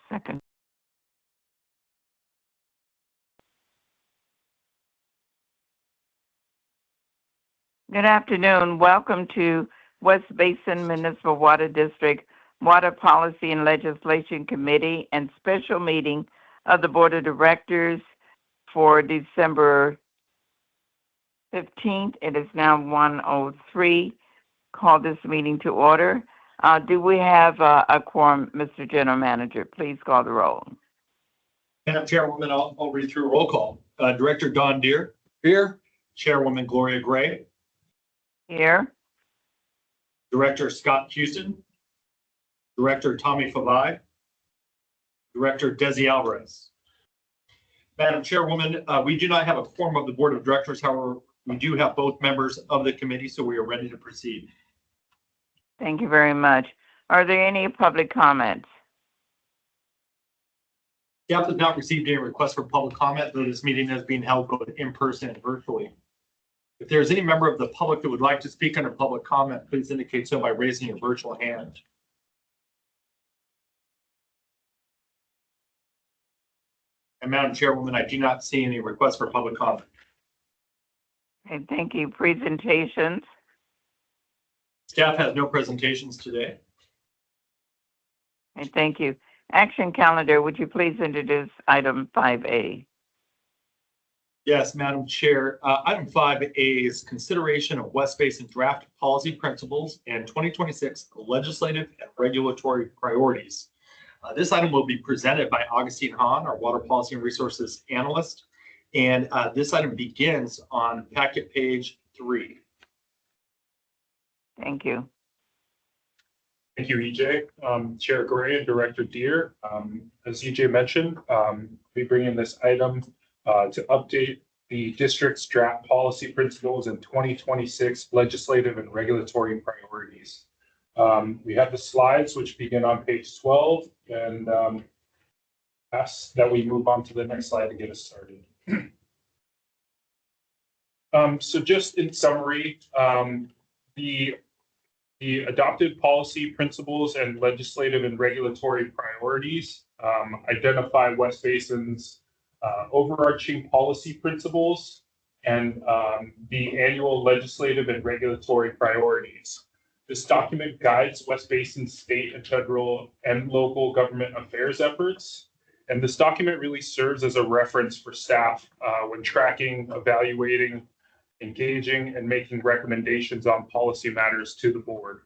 Second. Good afternoon. Welcome to West Basin Municipal Water District Water Policy and Legislation Committee and special meeting of the Board of Directors for December 15th. It is now 1:03. Call this meeting to order. Do we have a quorum, Mr. General Manager? Please call the roll. Madam Chairwoman, I'll read through a roll call. Director Don Deere. Here. Chairwoman Gloria Gray. Here. Director Scott Houston. Director Tommy Favai. Director Desi Alvarez. Madam Chairwoman, we do not have a quorum of the Board of Directors. However, we do have both members of the committee, so we are ready to proceed. Thank you very much. Are there any public comments? Staff has not received any requests for public comment, though this meeting is being held both in person and virtually. If there's any member of the public that would like to speak under public comment, please indicate so by raising your virtual hand. And Madam Chairwoman, I do not see any requests for public comment. Okay, thank you. Presentations. Staff has no presentations today. Okay, thank you. Action calendar, would you please introduce item 5A? Yes, Madam Chair. Item 5A is consideration of West Basin draft policy principles and 2026 legislative and regulatory priorities. This item will be presented by Augustine Hahn, our Water Policy and Resources Analyst. And this item begins on packet page 3. Thank you. Thank you, EJ. Chair Gray and Director Deere. As EJ mentioned, we bring in this item to update the district's draft policy principles and 2026 legislative and regulatory priorities. We have the slides which begin on page 12 and ask that we move on to the next slide to get us started. So just in summary, the adopted policy principles and legislative and regulatory priorities identify West Basin's overarching policy principles and the annual legislative and regulatory priorities. This document guides West Basin's state and federal and local government affairs efforts. And this document really serves as a reference for staff when tracking, evaluating, engaging, and making recommendations on policy matters to the board.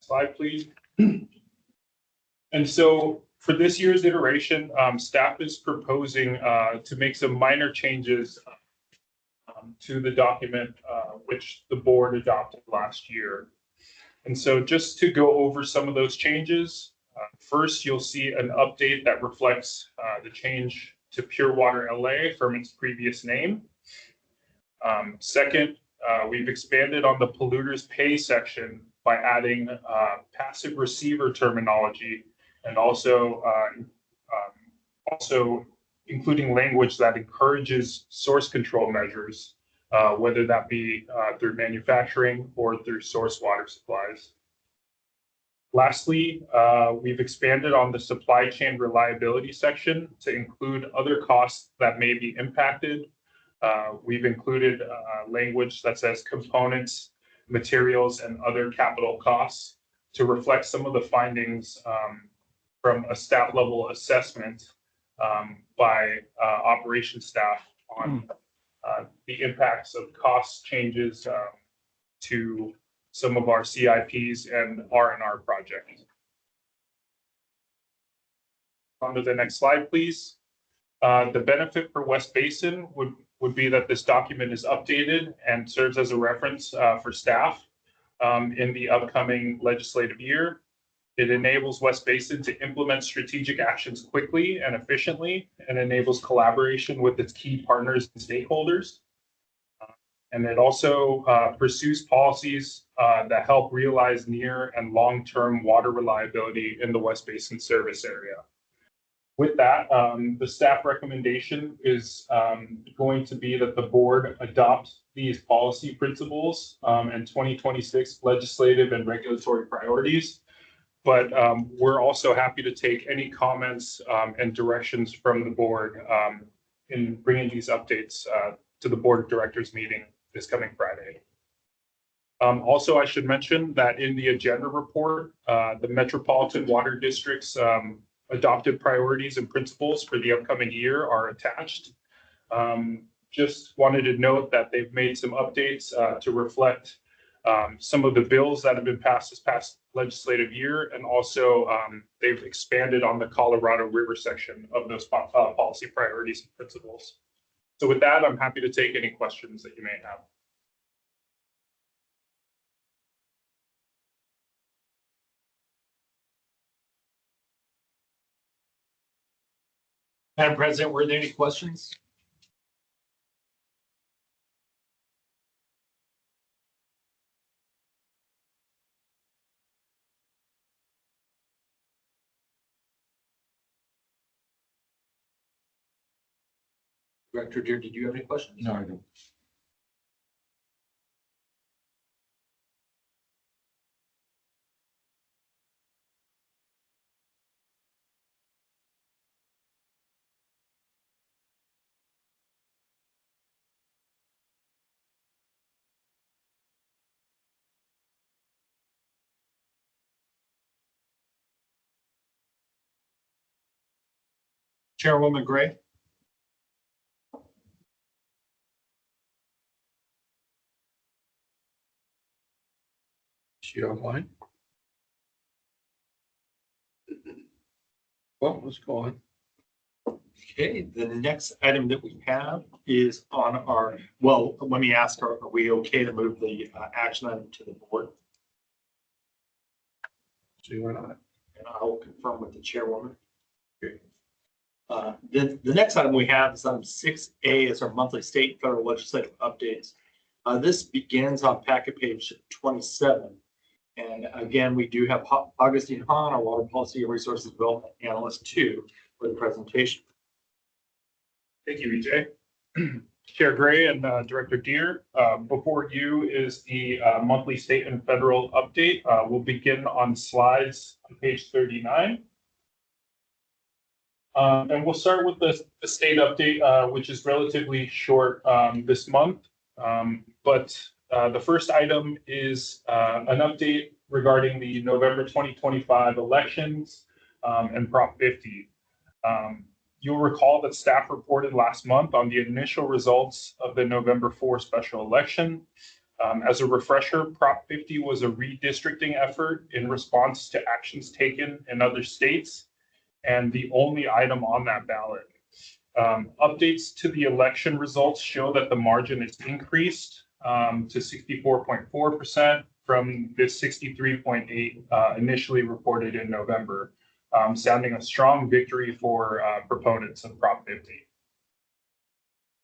Slide, please. And so for this year's iteration, staff is proposing to make some minor changes to the document, which the board adopted last year. And so just to go over some of those changes, first, you'll see an update that reflects the change to Pure Water LA from its previous name. Second, we've expanded on the polluters pay section by adding passive receiver terminology and also including language that encourages source control measures, whether that be through manufacturing or through source water supplies. Lastly, we've expanded on the supply chain reliability section to include other costs that may be impacted. We've included language that says components, materials, and other capital costs to reflect some of the findings from a staff level assessment by operations staff on the impacts of cost changes to some of our CIPs and R&R projects. On to the next slide, please. The benefit for West Basin would be that this document is updated and serves as a reference for staff in the upcoming legislative year. It enables West Basin to implement strategic actions quickly and efficiently, and enables collaboration with its key partners and stakeholders. And it also pursues policies that help realize near and long-term water reliability in the West Basin service area. With that, the staff recommendation is going to be that the board adopt these policy principles and 2026 legislative and regulatory priorities but we're also happy to take any comments and directions from the board in bringing these updates to the board of directors meeting this coming Friday. Also, I should mention that in the agenda report, the Metropolitan Water District's adopted priorities and principles for the upcoming year are attached. Just wanted to note that they've made some updates to reflect some of the bills that have been passed this past legislative year, and also they've expanded on the Colorado River section of those policy priorities and principles. So with that, I'm happy to take any questions that you may have. Madam President, were there any questions? Director Deere, did you have any questions? No, I don't. Chairwoman Gray? She online? Well, let's go on. Okay, the next item that we have is on our, well, let me ask, are we okay to move the action item to the board? See why not? And I'll confirm with the chairwoman. The next item we have is item 6A is our monthly state and federal legislative updates. This begins on packet page 27. And again, we do have Augustine Hahn, our Water Policy and Resources Development Analyst 2, for the presentation. Thank you, EJ. Chair Gray and Director Deere, before you is the monthly state and federal update. We'll begin on slides on page 39. And we'll start with the state update, which is relatively short this month. But the first item is an update regarding the November 2025 elections and Prop 50. You'll recall that staff reported last month on the initial results of the November 4 special election. As a refresher, Prop 50 was a redistricting effort in response to actions taken in other states, and the only item on that ballot. Updates to the election results show that the margin is increased to 64.4% from the 63.8 initially reported in November, sounding a strong victory for proponents of Prop 50.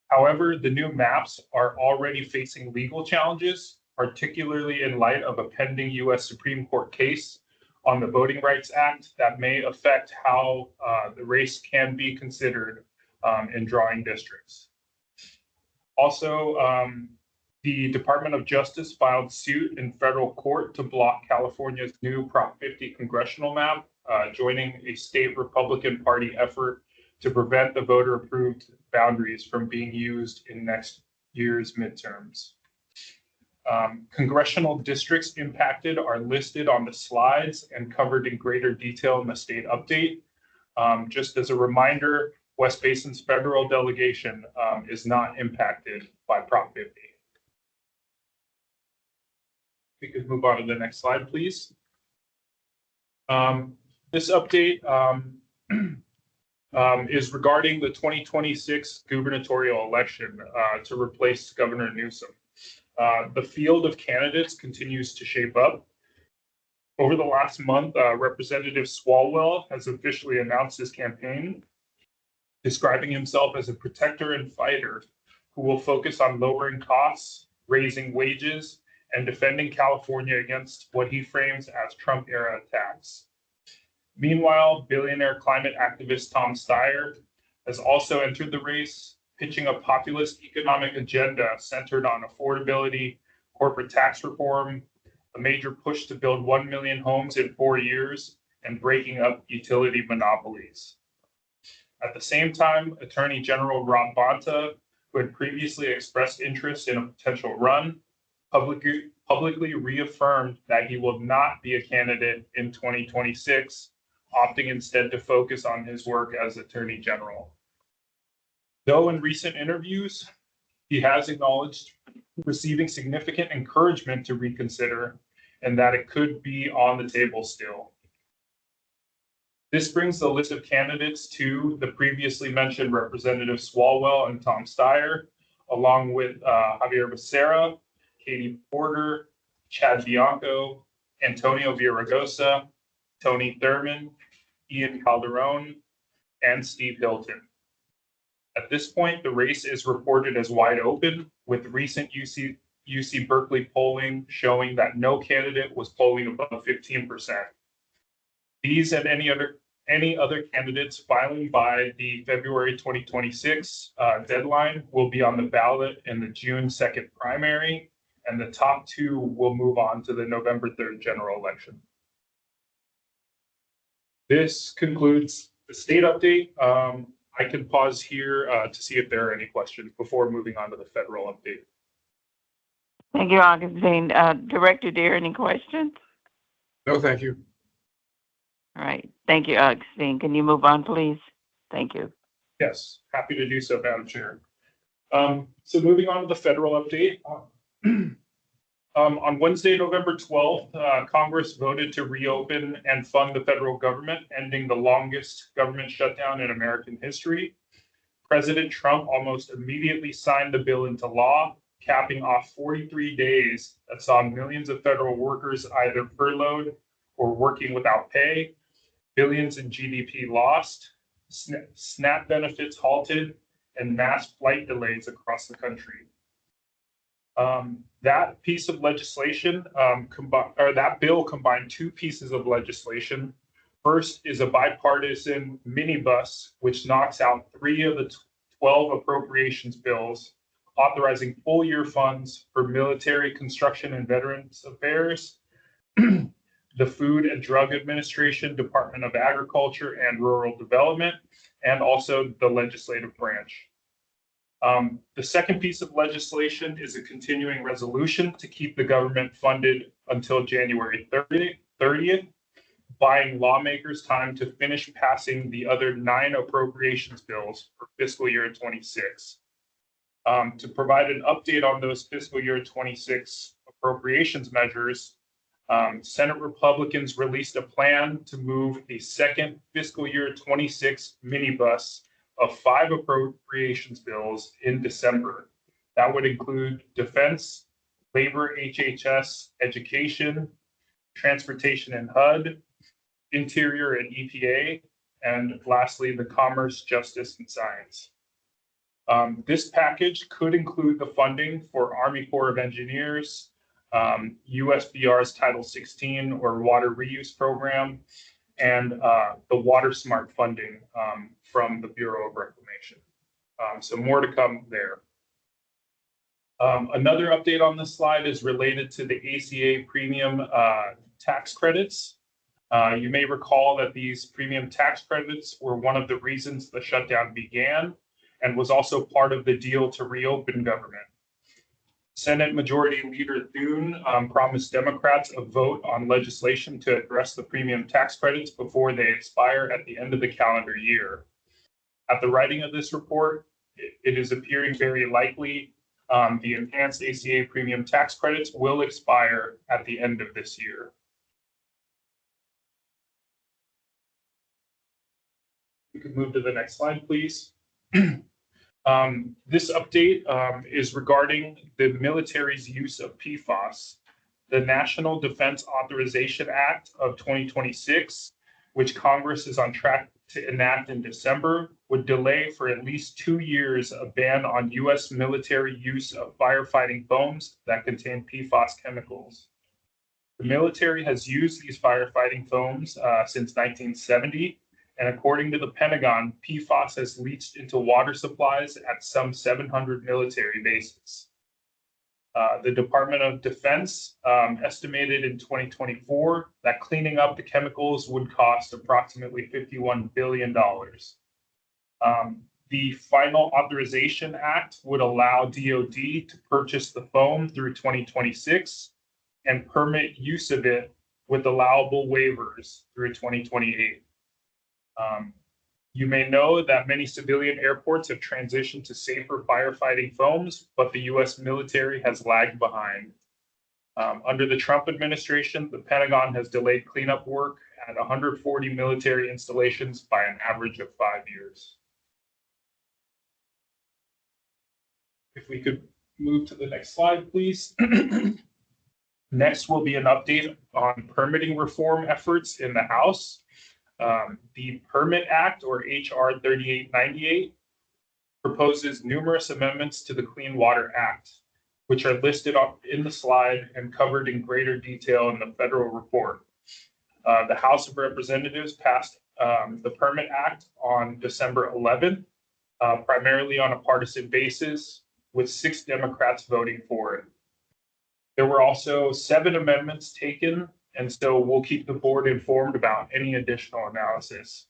However, the new maps are already facing legal challenges, particularly in light of a pending U.S. Supreme Court case on the Voting Rights Act that may affect how the race can be considered in drawing districts. Also, the Department of Justice filed suit in federal court to block California's new Prop 50 congressional map, joining a state Republican Party effort to prevent the voter-approved boundaries from being used in next year's midterms. Congressional districts impacted are listed on the slides and covered in greater detail in the state update. Just as a reminder, West Basin's federal delegation is not impacted by Prop 50. We could move on to the next slide, please. This update is regarding the 2026 gubernatorial election to replace Governor Newsom. The field of candidates continues to shape up. Over the last month, Representative Swalwell has officially announced his campaign, describing himself as a protector and fighter who will focus on lowering costs, raising wages, and defending California against what he frames as Trump-era attacks. Meanwhile, billionaire climate activist Tom Steyer has also entered the race, pitching a populist economic agenda centered on affordability, corporate tax reform, a major push to build 1 million homes in 4 years, and breaking up utility monopolies. At the same time, Attorney General Rob Bonta, who had previously expressed interest in a potential run, publicly reaffirmed that he will not be a candidate in 2026, opting instead to focus on his work as Attorney General. Though in recent interviews, he has acknowledged receiving significant encouragement to reconsider and that it could be on the table still. This brings the list of candidates to the previously mentioned Representative Swalwell and Tom Steyer, along with Javier Becerra, Katie Porter, Chad Bianco, Antonio Villaraigosa, Tony Thurman, Ian Calderon, and Steve Hilton. At this point, the race is reported as wide open, with recent UC Berkeley polling showing that no candidate was polling above 15%. These and any other candidates filing by the February 2026 deadline will be on the ballot in the June 2nd primary, and the top two will move on to the November 3rd general election. This concludes the state update. I can pause here to see if there are any questions before moving on to the federal update. Thank you, Augustine. Director Deere, any questions? No, thank you. All right. Thank you, Augustine. Can you move on, please? Thank you. Yes, happy to do so, Madam Chair. So moving on to the federal update. On Wednesday, November 12th, Congress voted to reopen and fund the federal government, ending the longest government shutdown in American history. President Trump almost immediately signed the bill into law, capping off 43 days that saw millions of federal workers either furloughed or working without pay, billions in GDP lost, SNAP benefits halted, and mass flight delays across the country. That piece of legislation, that bill combined two pieces of legislation. First is a bipartisan minibus, which knocks out 3 of the 12 appropriations bills, authorizing full year funds for military, construction, and veterans affairs, the Food and Drug Administration, Department of Agriculture and Rural Development, and also the legislative branch. The second piece of legislation is a continuing resolution to keep the government funded until January 30th, buying lawmakers time to finish passing the other 9 appropriations bills for fiscal year 26. To provide an update on those fiscal year 26 appropriations measures, Senate Republicans released a plan to move a second fiscal year 26 minibus of 5 appropriations bills in December. That would include defense, labor, HHS, education, transportation and HUD, interior and EPA, and lastly, the commerce, justice, and science. This package could include the funding for Army Corps of Engineers, USBR's Title 16 or Water Reuse Program, and the Water Smart funding from the Bureau of Reclamation. So more to come there. Another update on this slide is related to the ACA premium tax credits. You may recall that these premium tax credits were one of the reasons the shutdown began and was also part of the deal to reopen government. Senate Majority Leader Thune promised Democrats a vote on legislation to address the premium tax credits before they expire at the end of the calendar year. At the writing of this report, it is appearing very likely the enhanced ACA premium tax credits will expire at the end of this year. We can move to the next slide, please. This update is regarding the military's use of PFAS. The National Defense Authorization Act of 2026, which Congress is on track to enact in December, would delay for at least 2 years a ban on U.S. military use of firefighting foams that contain PFAS chemicals. The military has used these firefighting foams since 1970. And according to the Pentagon, PFAS has leached into water supplies at some 700 military bases. The Department of Defense estimated in 2024 that cleaning up the chemicals would cost approximately $51 billion. The Final Authorization Act would allow DoD to purchase the foam through 2026 and permit use of it with allowable waivers through 2028. You may know that many civilian airports have transitioned to safer firefighting foams, but the U.S. military has lagged behind. Under the Trump administration, the Pentagon has delayed cleanup work at 140 military installations by an average of 5 years. If we could move to the next slide, please. Next will be an update on permitting reform efforts in the House. The Permit Act, or HR 3898, proposes numerous amendments to the Clean Water Act, which are listed in the slide and covered in greater detail in the federal report. The House of Representatives passed the Permit Act on December 11th, primarily on a partisan basis, with 6 Democrats voting for it. There were also 7 amendments taken, and so we'll keep the board informed about any additional analysis.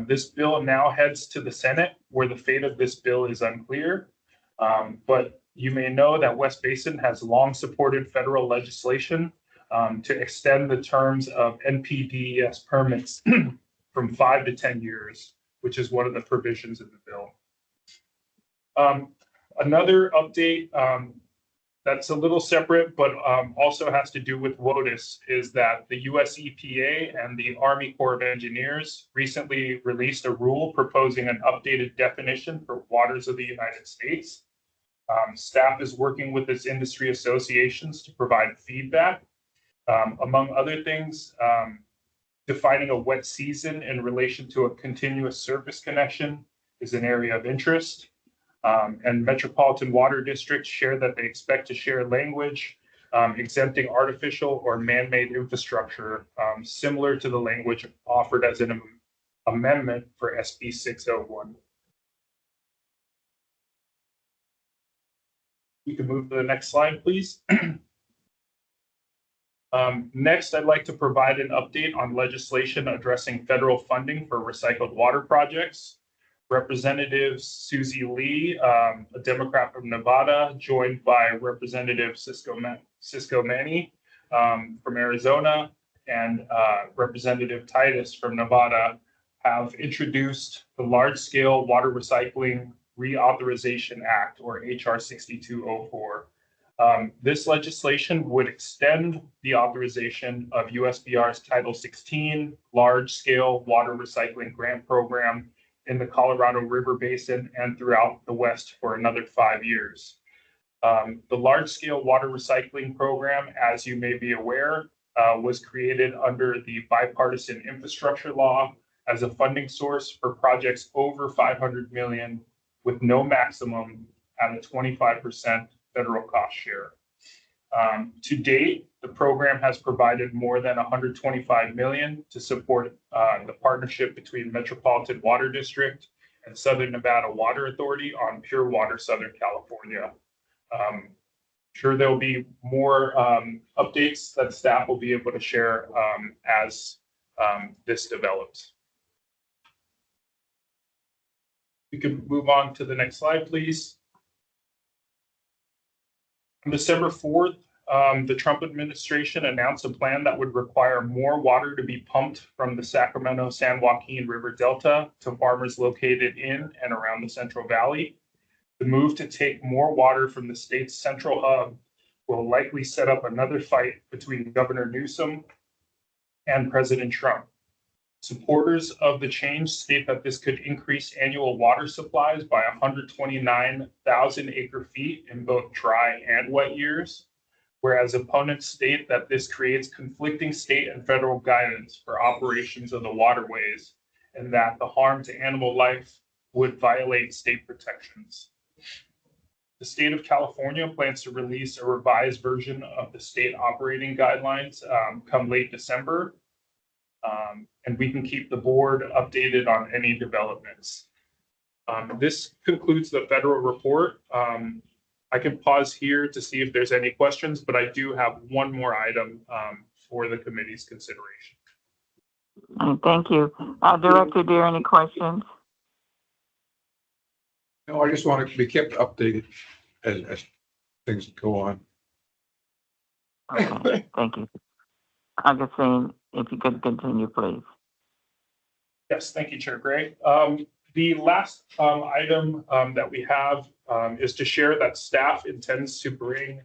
This bill now heads to the Senate, where the fate of this bill is unclear. But you may know that West Basin has long supported federal legislation to extend the terms of NPDES permits from 5 to 10 years, which is one of the provisions of the bill. Another update that's a little separate, but also has to do with WOTUS, is that the US EPA and the Army Corps of Engineers recently released a rule proposing an updated definition for waters of the United States. Staff is working with its industry associations to provide feedback. Among other things, defining a wet season in relation to a continuous surface connection is an area of interest. And metropolitan water districts share that they expect to share language exempting artificial or man-made infrastructure, similar to the language offered as an amendment for SB 601. We can move to the next slide, please. Next, I'd like to provide an update on legislation addressing federal funding for recycled water projects. Representative Susie Lee, a Democrat from Nevada, joined by Representative Cisco Manny from Arizona, and Representative Titus from Nevada, have introduced the Large-Scale Water Recycling Reauthorization Act, or HR 6204. This legislation would extend the authorization of USBR's Title 16 Large-Scale Water Recycling Grant Program in the Colorado River Basin and throughout the West for another 5 years. The large-scale water recycling program, as you may be aware, was created under the bipartisan infrastructure law as a funding source for projects over $500 million, with no maximum at a 25% federal cost share. To date, the program has provided more than $125 million to support the partnership between Metropolitan Water District and Southern Nevada Water Authority on Pure Water Southern California. Sure, there'll be more updates that staff will be able to share as this develops. We can move on to the next slide, please. On December 4th, the Trump administration announced a plan that would require more water to be pumped from the Sacramento-San Joaquin River Delta to farmers located in and around the Central Valley. The move to take more water from the state's central hub will likely set up another fight between Governor Newsom and President Trump. Supporters of the change state that this could increase annual water supplies by 129,000 acre-feet in both dry and wet years, whereas opponents state that this creates conflicting state and federal guidance for operations of the waterways and that the harm to animal life would violate state protections. The state of California plans to release a revised version of the state operating guidelines come late December. And we can keep the board updated on any developments. This concludes the federal report. I can pause here to see if there's any questions, but I do have one more item for the committee's consideration. Thank you. Director Deere, any questions? No, I just want to be kept updated as things go on. Okay, thank you. Augustine, if you could continue, please. Yes, thank you, Chair Gray. The last item that we have is to share that staff intends to bring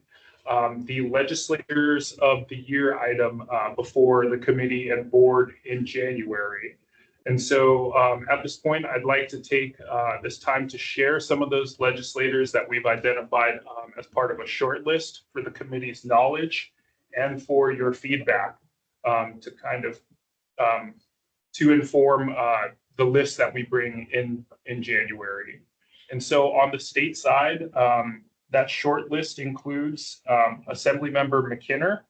the legislators of the year item before the committee and board in January. And so at this point, I'd like to take this time to share some of those legislators that we've identified as part of a short list for the committee's knowledge and for your feedback to kind of to inform the list that we bring in January. And so on the state side, that short list includes Assemblymember McKinner,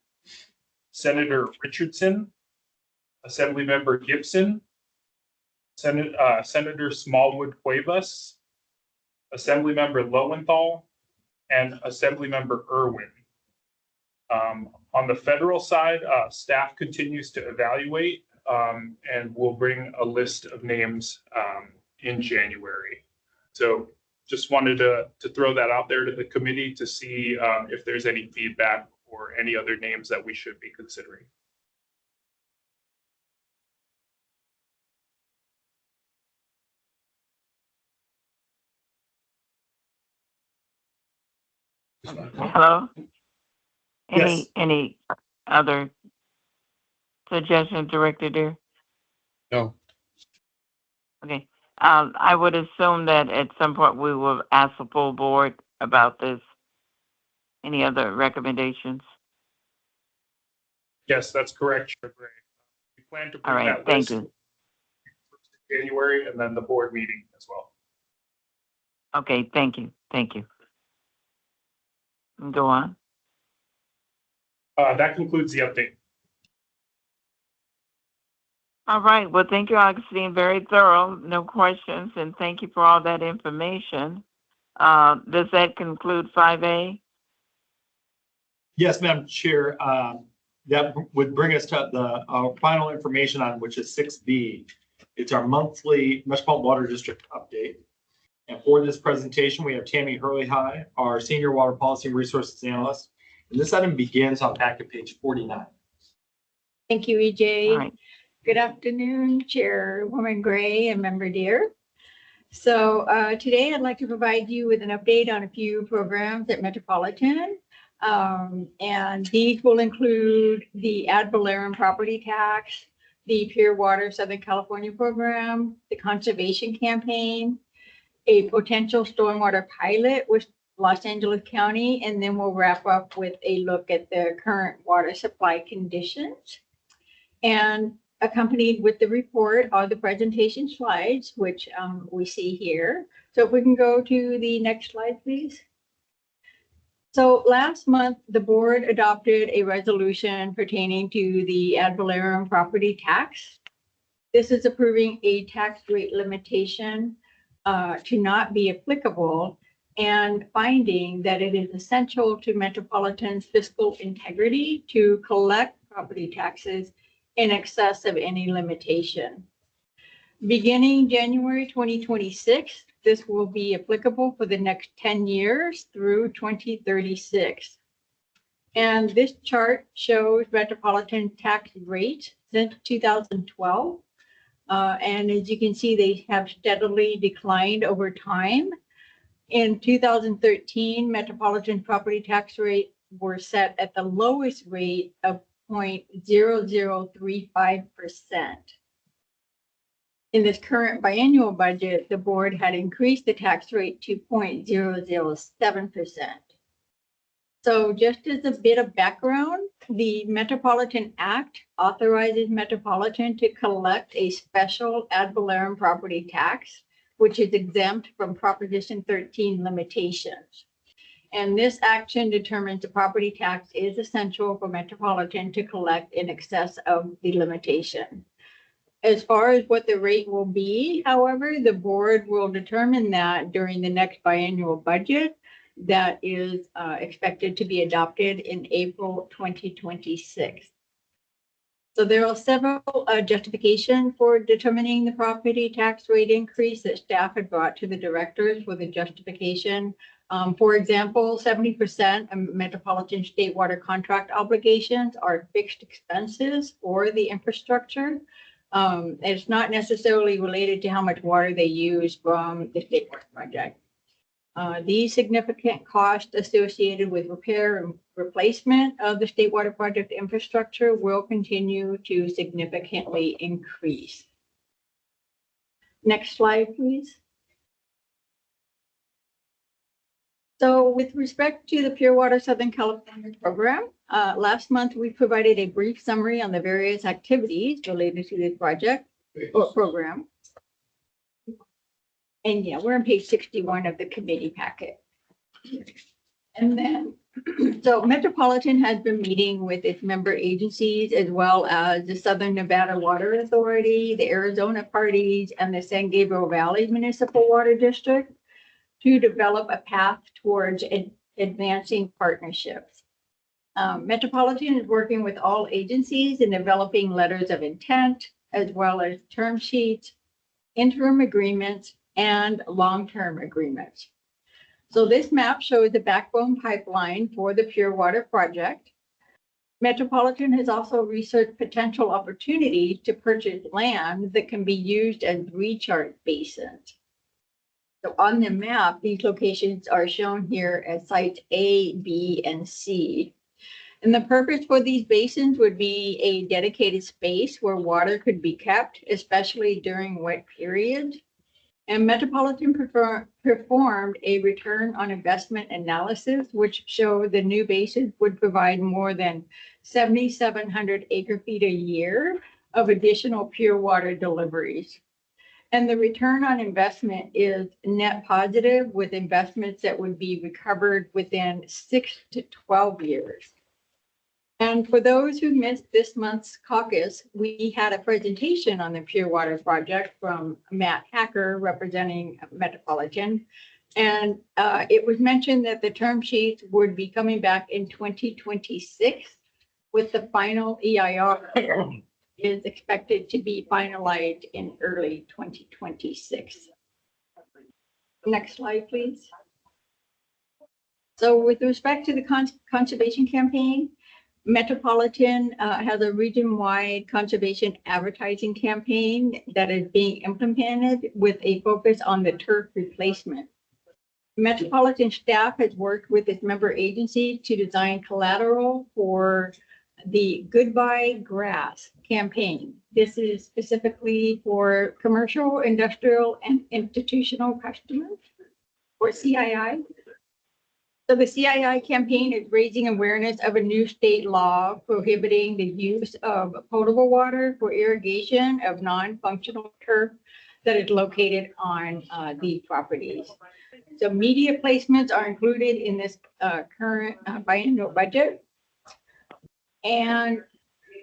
Senator Richardson, Assemblymember Gibson, Senator Smallwood Cuevas, Assemblymember Lowenthal, and Assemblymember Irwin. On the federal side, staff continues to evaluate and we'll bring a list of names in January. So just wanted to throw that out there to the committee to see if there's any feedback or any other names that we should be considering. Hello? Yes. Any other suggestions, Director Deere? No, Okay. I would assume that at some point we will ask the full board about this. Any other recommendations? Yes, that's correct, Chair Gray. We plan to All bring right, that thank list you. in January and then the board meeting as well. Okay, thank you. Thank you. Go on. That concludes the update. All right. Well, thank you, Augustine. Very thorough. No questions. And thank you for all that information. Does that conclude 5A? Yes, Madam Chair, that would bring us to our final information on which is 6B. It's our monthly Metropolitan Water District update. And for this presentation, we have Tammy Hurley-High, our Senior Water Policy and Resources Analyst. And this item begins on back at page 49. Thank you, EJ. All right. Good afternoon, Chairwoman Gray and Member Deere. So today I'd like to provide you with an update on a few programs at Metropolitan. And these will include the ad valorem property tax, the Pure Water Southern California program, the conservation campaign, a potential stormwater pilot with Los Angeles County, and then we'll wrap up with a look at the current water supply conditions. And accompanied with the report are the presentation slides, which we see here. So if we can go to the next slide, please. So last month, the board adopted a resolution pertaining to the ad valorem property tax. This is approving a tax rate limitation to not be applicable and finding that it is essential to Metropolitan's fiscal integrity to collect property taxes in excess of any limitation. Beginning January 2026, this will be applicable for the next 10 years through 2036. And this chart shows Metropolitan tax rate since 2012. And as you can see, they have steadily declined over time. In 2013, Metropolitan property tax rates were set at the lowest rate of 0.0035%. In this current biannual budget, the board had increased the tax rate to 0.007%. So just as a bit of background, the Metropolitan Act authorizes Metropolitan to collect a special ad valorem property tax, which is exempt from Proposition 13 limitations. And this action determines the property tax is essential for Metropolitan to collect in excess of the limitation. As far as what the rate will be, however, the board will determine that during the next biannual budget that is expected to be adopted in April 2026. So there are several justifications for determining the property tax rate increase that staff had brought to the directors for the justification. For example, 70% of metropolitan state water contract obligations are fixed expenses for the infrastructure. It's not necessarily related to how much water they use from the state water project. These significant costs associated with repair and replacement of the state water project infrastructure will continue to significantly increase. Next slide, please. So with respect to the Pure Water Southern California program, last month we provided a brief summary on the various activities related to this project or program. And yeah, we're on page 61 of the committee packet. And then, so Metropolitan has been meeting with its member agencies as well as the Southern Nevada Water Authority, the Arizona parties, and the San Gabriel Valley Municipal Water District to develop a path towards advancing partnerships. Metropolitan is working with all agencies in developing letters of intent, as well as term sheets, interim agreements, and long-term agreements. So this map shows the backbone pipeline for the Pure Water project. Metropolitan has also researched potential opportunities to purchase land that can be used as recharge basins. So on the map, these locations are shown here as sites A, B, and C. And the purpose for these basins would be a dedicated space where water could be kept, especially during wet periods. And Metropolitan performed a return on investment analysis, which showed the new basins would provide more than 7,700 acre feet a year of additional pure water deliveries. And the return on investment is net positive with investments that would be recovered within 6 to 12 years. And for those who missed this month's caucus, we had a presentation on the Pure Water project from Matt Hacker representing Metropolitan. And it was mentioned that the term sheets would be coming back in 2026 with the final EIR is expected to be finalized in early 2026. Next slide, please. So with respect to the conservation campaign, Metropolitan has a region-wide conservation advertising campaign that is being implemented with a focus on the turf replacement. Metropolitan staff has worked with its member agencies to design collateral for the Goodbye Grass campaign. This is specifically for commercial, industrial, and institutional customers, or CII. So the CII campaign is raising awareness of a new state law prohibiting the use of potable water for irrigation of non-functional turf that is located on these properties. So media placements are included in this current biennial budget. And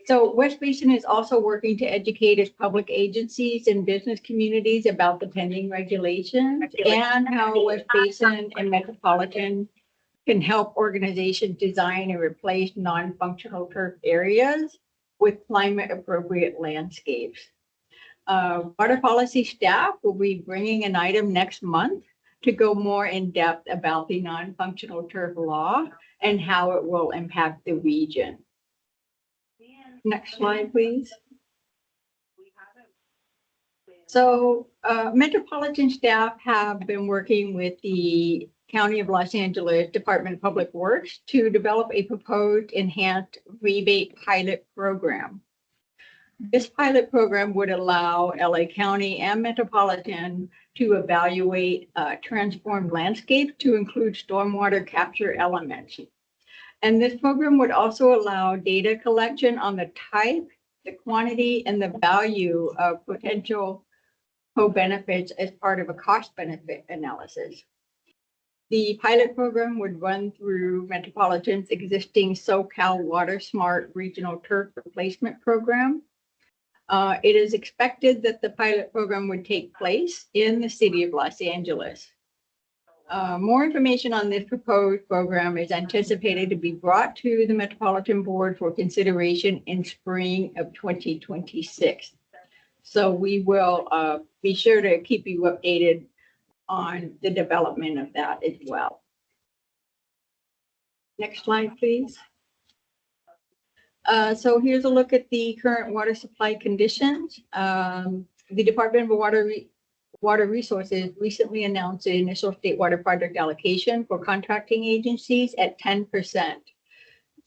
so West Basin is also working to educate its public agencies and business communities about the pending regulations and how West Basin and Metropolitan can help organizations design and replace non-functional turf areas with climate appropriate landscapes. Water policy staff will be bringing an item next month to go more in depth about the non-functional turf law and how it will impact the region. Next slide, please. So Metropolitan staff have been working with the County of Los Angeles Department of Public Works to develop a proposed enhanced rebate pilot program. This pilot program would allow LA County and Metropolitan to evaluate transformed landscapes to include stormwater capture elements. And this program would also allow data collection on the type, the quantity, and the value of potential co-benefits as part of a cost-benefit analysis. The pilot program would run through Metropolitan's existing SoCal Water Smart Regional Turf Replacement Program. It is expected that the pilot program would take place in the city of Los Angeles. More information on this proposed program is anticipated to be brought to the Metropolitan Board for consideration in spring of 2026. So we will be sure to keep you updated on the development of that as well. Next slide, please. So here's a look at the current water supply conditions. The Department of Water Resources recently announced the initial state water project allocation for contracting agencies at 10%.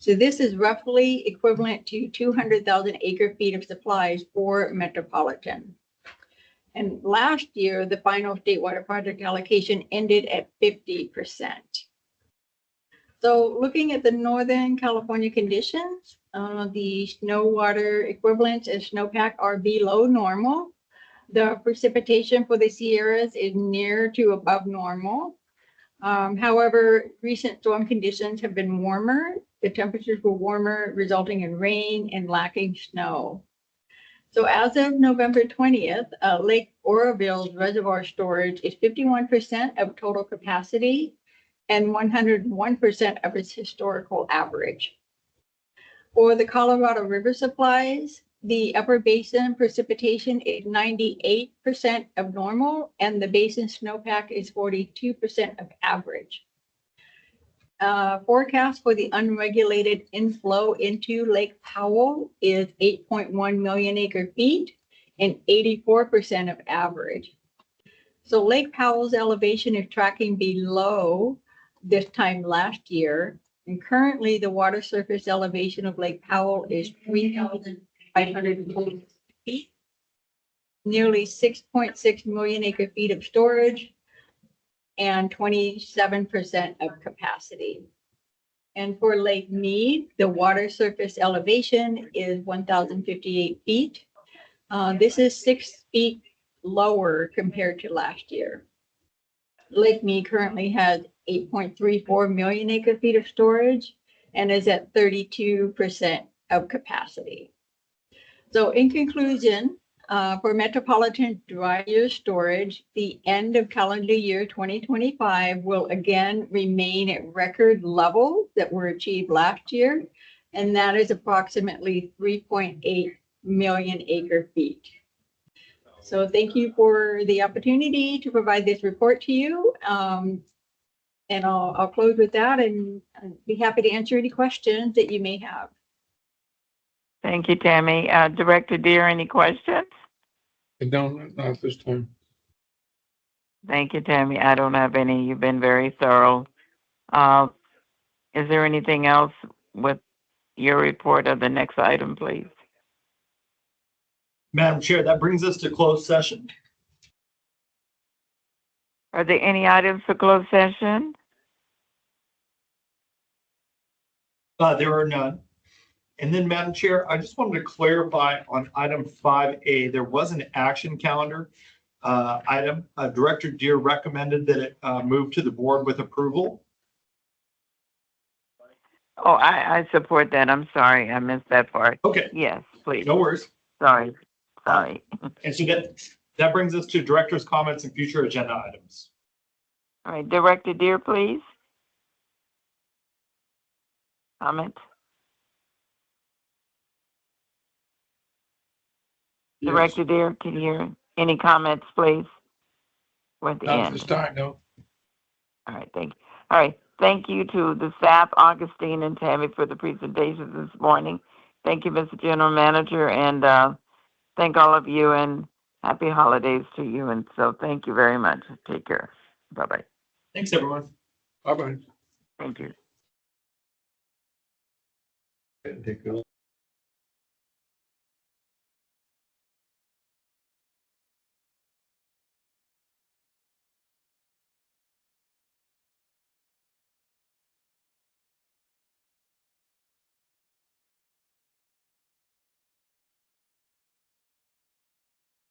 So this is roughly equivalent to 200,000 acre feet of supplies for Metropolitan. And last year, the final state water project allocation ended at 50%. So looking at the Northern California conditions, the snow water equivalents and snowpack are below normal. The precipitation for the Sierras is near to above normal. However, recent storm conditions have been warmer. The temperatures were warmer, resulting in rain and lacking snow. So as of November 20th, Lake Oroville's reservoir storage is 51% of total capacity and 101% of its historical average. For the Colorado River supplies, the upper basin precipitation is 98% of normal, and the basin snowpack is 42% of average. Forecast for the unregulated inflow into Lake Powell is 8.1 million acre feet and 84% of average. So Lake Powell's elevation is tracking below this time last year, and currently the water surface elevation of Lake Powell is 3,540 feet, nearly 6.6 million acre feet of storage, and 27% of capacity. And for Lake Mead, the water surface elevation is 1,058 feet. This is 6 feet lower compared to last year. Lake Mead currently has 8.34 million acre feet of storage and is at 32% of capacity. So in conclusion, for Metropolitan dry year storage, the end of calendar year 2025 will again remain at record levels that were achieved last year, and that is approximately 3.8 million acre feet. So thank you for the opportunity to provide this report to you. And I'll close with that and be happy to answer any questions that you may have. Thank you, Tammy. Director Deere, any questions? No, not at this time. Thank you, Tammy. I don't have any. You've been very thorough. Is there anything else with your report of the next item, please? Madam Chair, that brings us to closed session. Are there any items for closed session? There are none. And then, Madam Chair, I just wanted to clarify on item 5A, there was an action calendar item. Director Deere recommended that it move to the board with approval. Oh, I support that. I'm sorry. I missed that part. Okay, Yes, please. no worries. Sorry. And so that brings us to director's comments and future agenda items. All right, Director Deere, please. Comment. Yes. Director Deere, can you hear any comments, please? We're at the Not at end. this time, no. All right, thank you. All right, thank you to the staff, Augustine and Tammy, for the presentations this morning. Thank you, Mr. General Manager, and thank all of you, and happy holidays to you. And so thank you very much. Take care. Bye-bye. Thanks, everyone. Bye-bye. Thank you. Take